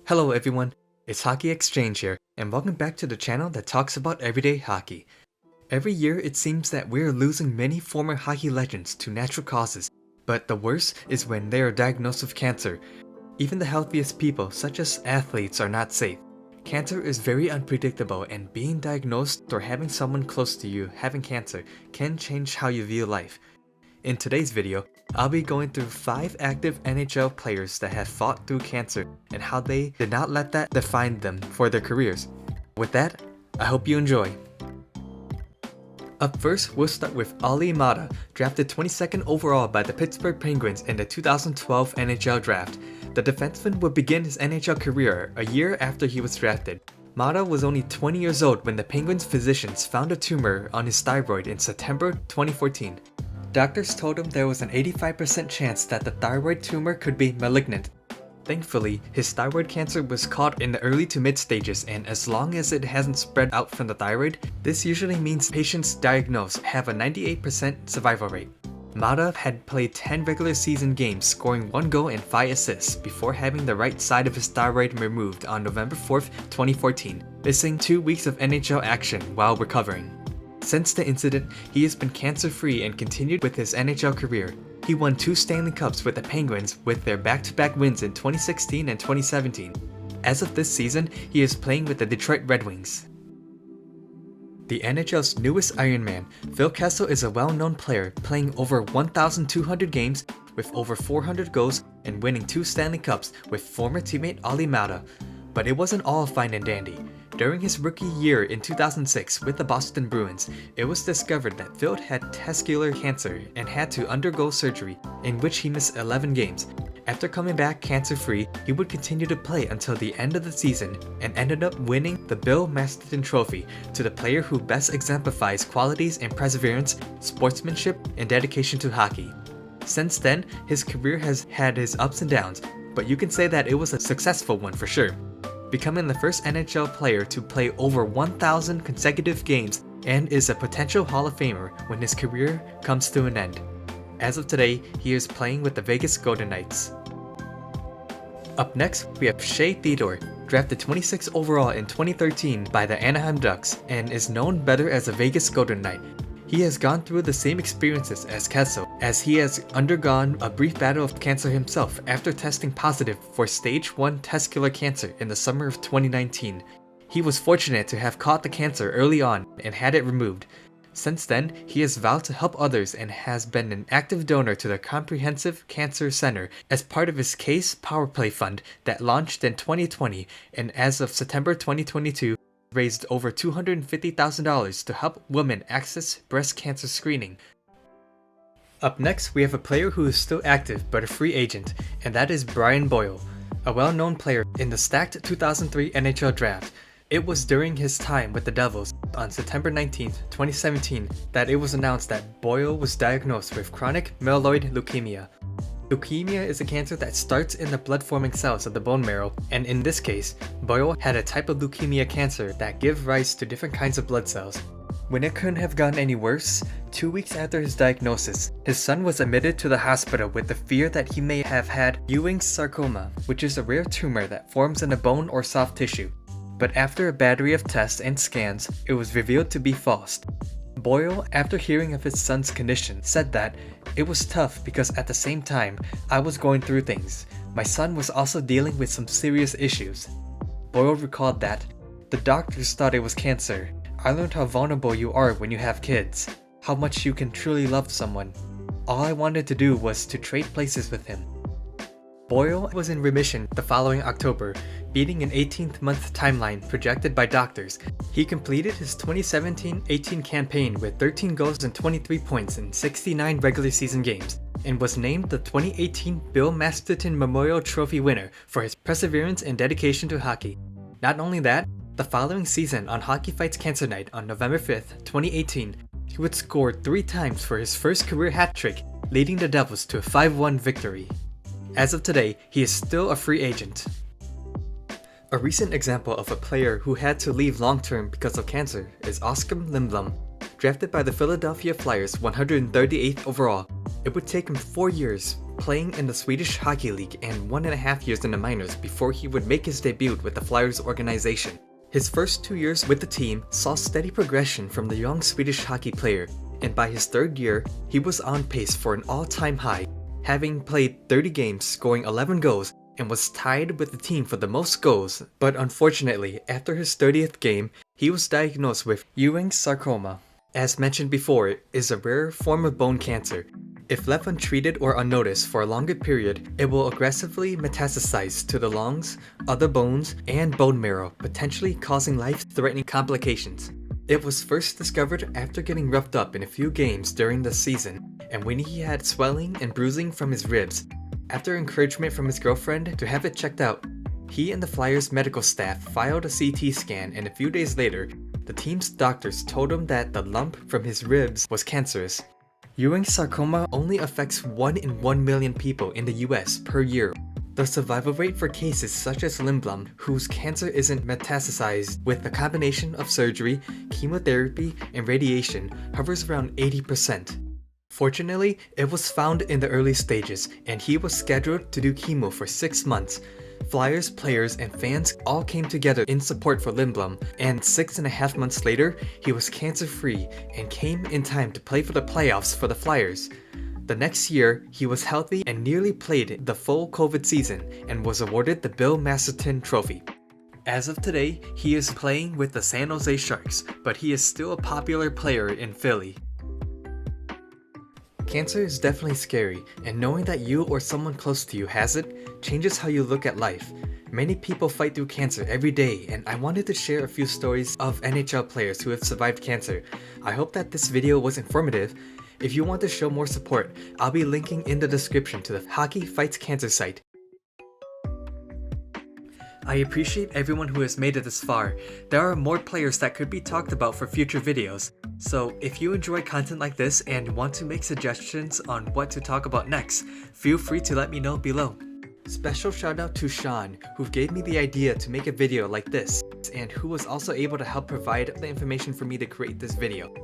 Hello everyone, it's HockeyXchange here, and welcome back to the channel that talks about everyday hockey. Every year it seems that we're losing many former hockey legends to natural causes, but the worst is when they are diagnosed with cancer. Even the healthiest people, such as athletes, are not safe. Cancer is very unpredictable, and being diagnosed or having someone close to you having cancer can change how you view life. In today's video, I'll be going through 5 active NHL players that have fought through cancer and how they did not let that define them for their careers. With that, I hope you enjoy. Up first, we'll start with Olli Määttä, drafted 22nd overall by the Pittsburgh Penguins in the 2012 NHL Draft. The defenseman would begin his NHL career a year after he was drafted. Määttä was only 20 years old when the Penguins physicians found a tumor on his thyroid in September 2014. Doctors told him there was an 85% chance that the thyroid tumor could be malignant. Thankfully, his thyroid cancer was caught in the early to mid stages, and as long as it hasn't spread out from the thyroid, this usually means patients diagnosed have a 98% survival rate. Määttä had played 10 regular season games, scoring 1 goal and 5 assists before having the right side of his thyroid removed on November 4th, 2014, missing 2 weeks of NHL action while recovering. Since the incident, he has been cancer-free and continued with his NHL career. He won 2 Stanley Cups with the Penguins with their back-to-back wins in 2016 and 2017. As of this season, he is playing with the Detroit Red Wings. The NHL's newest Iron Man, Phil Kessel, is a well-known player, playing over 1,200 games with over 400 goals and winning 2 Stanley Cups with former teammate Olli Määttä. But it wasn't all fine and dandy. During his rookie year in 2006 with the Boston Bruins, it was discovered that Phil had testicular cancer and had to undergo surgery, in which he missed 11 games. After coming back cancer-free, he would continue to play until the end of the season and ended up winning the Bill Masterton Trophy to the player who best exemplifies qualities in perseverance, sportsmanship, and dedication to hockey. Since then, his career has had his ups and downs, but you can say that it was a successful one for sure, becoming the first NHL player to play over 1,000 consecutive games and is a potential Hall of Famer when his career comes to an end. As of today, he is playing with the Vegas Golden Knights. Up next, we have Shea Theodore, drafted 26th overall in 2013 by the Anaheim Ducks and is known better as a Vegas Golden Knight. He has gone through the same experiences as Kessel, as he has undergone a brief battle of cancer himself after testing positive for stage 1 testicular cancer in the summer of 2019. He was fortunate to have caught the cancer early on and had it removed. Since then, he has vowed to help others and has been an active donor to the Comprehensive Cancer Center as part of his Case Power Play Fund that launched in 2020, and as of September 2022, raised over $250,000 to help women access breast cancer screening. Up next, we have a player who is still active but a free agent, and that is Boyle, a well-known player in the stacked 2003 NHL Draft. It was during his time with the Devils on September 19, 2017, that it was announced that Boyle was diagnosed with chronic myeloid leukemia. Leukemia is a cancer that starts in the blood-forming cells of the bone marrow, and in this case, Boyle had a type of leukemia cancer that give rise to different kinds of blood cells. When it couldn't have gotten any worse, 2 weeks after his diagnosis, his son was admitted to the hospital with the fear that he may have had Ewing's sarcoma, which is a rare tumor that forms in the bone or soft tissue. But after a battery of tests and scans, it was revealed to be false. Boyle, after hearing of his son's condition, said that it was tough because at the same time, I was going through things. My son was also dealing with some serious issues. Boyle recalled that, "The doctors thought it was cancer. I learned how vulnerable you are when you have kids, how much you can truly love someone. All I wanted to do was to trade places with him." Boyle was in remission the following October, beating an 18th-month timeline projected by doctors. He completed his 2017-18 campaign with 13 goals and 23 points in 69 regular season games, and was named the 2018 Bill Masterton Memorial Trophy winner for his perseverance and dedication to hockey. Not only that, the following season on Hockey Fights Cancer Night on November 5th, 2018, he would score 3 times for his first career hat trick, leading the Devils to a 5-1 victory. As of today, he is still a free agent. A recent example of a player who had to leave long-term because of cancer is Oskar Lindblom. Drafted by the Philadelphia Flyers 138th overall, it would take him 4 years, playing in the Swedish Hockey League and 1.5 years in the minors before he would make his debut with the Flyers organization. His first 2 years with the team saw steady progression from the young Swedish hockey player, and by his third year, he was on pace for an all-time high, having played 30 games, scoring 11 goals, and was tied with the team for the most goals. But unfortunately, after his 30th game, he was diagnosed with Ewing's sarcoma. As mentioned before, it is a rare form of bone cancer. If left untreated or unnoticed for a longer period, it will aggressively metastasize to the lungs, other bones, and bone marrow, potentially causing life-threatening complications. It was first discovered after getting roughed up in a few games during the season, and when he had swelling and bruising from his ribs. After encouragement from his girlfriend to have it checked out, he and the Flyers medical staff filed a CT scan, and a few days later, the team's doctors told him that the lump from his ribs was cancerous. Ewing's sarcoma only affects 1 in 1 million people in the US per year. The survival rate for cases such as Lindblom, whose cancer isn't metastasized with a combination of surgery, chemotherapy, and radiation, hovers around 80%. Fortunately, it was found in the early stages, and he was scheduled to do chemo for 6 months. Flyers, players, and fans all came together in support for Lindblom, and 6.5 months later, he was cancer-free and came in time to play for the playoffs for the Flyers. The next year, he was healthy and nearly played the full COVID season and was awarded the Bill Masterton Trophy. As of today, he is playing with the San Jose Sharks, but he is still a popular player in Philly. Cancer is definitely scary, and knowing that you or someone close to you has it changes how you look at life. Many people fight through cancer every day, and I wanted to share a few stories of NHL players who have survived cancer. I hope that this video was informative. If you want to show more support, I'll be linking in the description to the Hockey Fights Cancer site. I appreciate everyone who has made it this far. There are more players that could be talked about for future videos. So if you enjoy content like this and want to make suggestions on what to talk about next, feel free to let me know below. Special shout out to Sean, who gave me the idea to make a video like this, and who was also able to help provide the information for me to create this video.